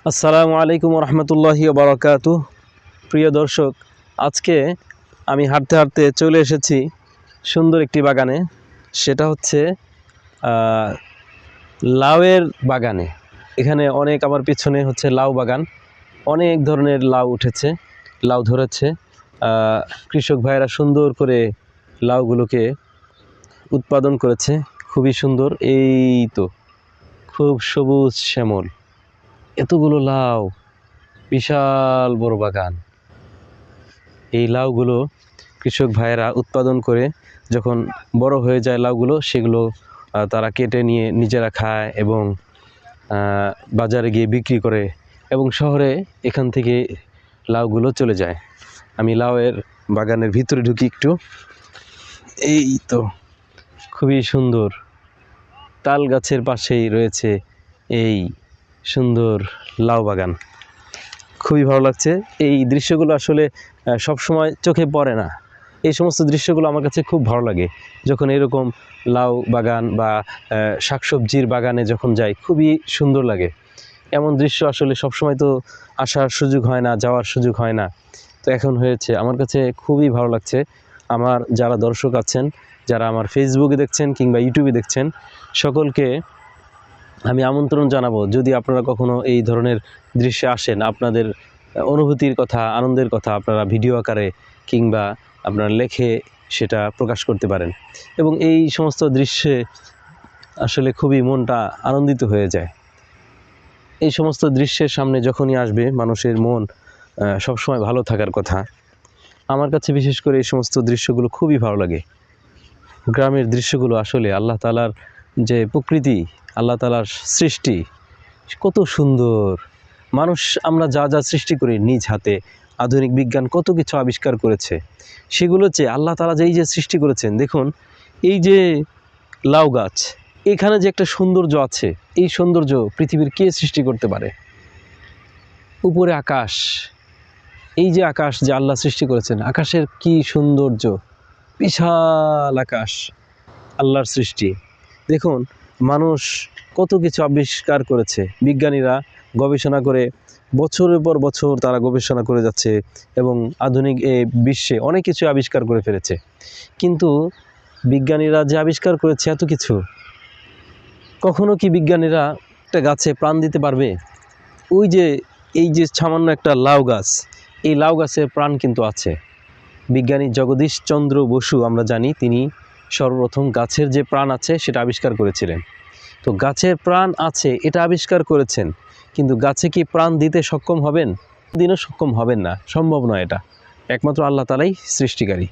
আসসালামু আলাইকুম রহমতুল্লাহি বারাকাতু। প্রিয় দর্শক, আজকে আমি হাঁটতে হাঁটতে চলে এসেছি সুন্দর একটি বাগানে। সেটা হচ্ছে লাউয়ের বাগানে। এখানে অনেক, আমার পিছনে হচ্ছে লাউ বাগান, অনেক ধরনের লাউ উঠেছে, লাউ ধরেছে। কৃষক ভাইয়েরা সুন্দর করে লাউগুলোকে উৎপাদন করেছে, খুবই সুন্দর। এই তো খুব সবুজ শ্যামল, এতগুলো লাউ, বিশাল বড় বাগান। এই লাউগুলো কৃষক ভাইয়েরা উৎপাদন করে যখন বড় হয়ে যায় লাউগুলো, সেগুলো তারা কেটে নিয়ে নিজেরা খায় এবং বাজারে গিয়ে বিক্রি করে, এবং শহরে এখান থেকে লাউগুলো চলে যায়। আমি লাউয়ের বাগানের ভিতরে ঢুকি একটু। এই তো খুবই সুন্দর, তাল গাছের পাশেই রয়েছে এই সুন্দর লাউ বাগান। খুবই ভালো লাগছে। এই দৃশ্যগুলো আসলে সব সময় চোখে পড়ে না। এই সমস্ত দৃশ্যগুলো আমার কাছে খুব ভালো লাগে। যখন এরকম লাউ বাগান বা শাকসবজির বাগানে যখন যাই, খুবই সুন্দর লাগে। এমন দৃশ্য আসলে সবসময় তো আসার সুযোগ হয় না, যাওয়ার সুযোগ হয় না। তো এখন হয়েছে, আমার কাছে খুবই ভালো লাগছে। আমার যারা দর্শক আছেন, যারা আমার ফেসবুকে দেখছেন কিংবা ইউটিউবে দেখছেন, সকলকে আমি আমন্ত্রণ জানাবো, যদি আপনারা কখনো এই ধরনের দৃশ্যে আসেন, আপনাদের অনুভূতির কথা, আনন্দের কথা আপনারা ভিডিও আকারে কিংবা আপনারা লেখে সেটা প্রকাশ করতে পারেন। এবং এই সমস্ত দৃশ্যে আসলে খুবই মনটা আনন্দিত হয়ে যায়। এই সমস্ত দৃশ্যের সামনে যখনই আসবে, মানুষের মন সবসময় ভালো থাকার কথা। আমার কাছে বিশেষ করে এই সমস্ত দৃশ্যগুলো খুবই ভালো লাগে। গ্রামের দৃশ্যগুলো আসলে আল্লাহ তাআলার যে প্রকৃতি, আল্লাহ তাআলার সৃষ্টি, কত সুন্দর। মানুষ, আমরা যা যা সৃষ্টি করি নিজ হাতে, আধুনিক বিজ্ঞান কত কিছু আবিষ্কার করেছে, সেগুলো চেয়ে আল্লাহ তাআলা যে এই যে সৃষ্টি করেছেন, দেখুন এই যে লাউ গাছ, এখানে যে একটা সৌন্দর্য আছে, এই সৌন্দর্য পৃথিবীর কে সৃষ্টি করতে পারে? উপরে আকাশ, এই যে আকাশ যে আল্লাহ সৃষ্টি করেছেন, আকাশের কি সৌন্দর্য, বিশাল আকাশ, আল্লাহর সৃষ্টি। দেখুন মানুষ কত কিছু আবিষ্কার করেছে, বিজ্ঞানীরা গবেষণা করে বছরের পর বছর তারা গবেষণা করে যাচ্ছে এবং আধুনিক এই বিশ্বে অনেক কিছু আবিষ্কার করে ফেলেছে। কিন্তু বিজ্ঞানীরা যে আবিষ্কার করেছে এত কিছু, কখনো কি বিজ্ঞানীরা একটা গাছে প্রাণ দিতে পারবে? ওই যে এই যে সামান্য একটা লাউ গাছ, এই লাউ গাছের প্রাণ কিন্তু আছে। বিজ্ঞানী জগদীশ চন্দ্র বসু, আমরা জানি, তিনি সর্বপ্রথম গাছের যে প্রাণ আছে সেটা আবিষ্কার করেছিলেন। তো গাছের প্রাণ আছে এটা আবিষ্কার করেছেন, কিন্তু গাছে কি প্রাণ দিতে সক্ষম হবেন? দিনও সক্ষম হবেন না, সম্ভব নয়। এটা একমাত্র আল্লাহ তাআলাই সৃষ্টিকারী,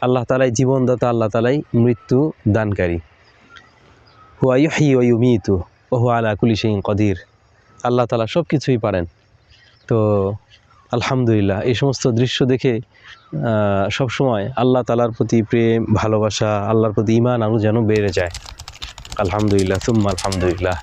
আল্লাহ তাআলাই জীবনদাতা, আল্লাহ তাআলাই মৃত্যু দানকারী। হুয়া ইউহয়ি ওয়া ইউমীতু ওয়া হুয়া আলা কুল্লি শাইইন কাদির। আল্লাহ তাআলা সব কিছুই পারেন। তো আলহামদুলিল্লাহ, এই সমস্ত দৃশ্য দেখে সবসময় আল্লাহ তাআলার প্রতি প্রেম, ভালোবাসা, আল্লাহর প্রতি ঈমান আরও যেন বেড়ে যায়। আলহামদুলিল্লাহ, সুম্মা আলহামদুলিল্লাহ।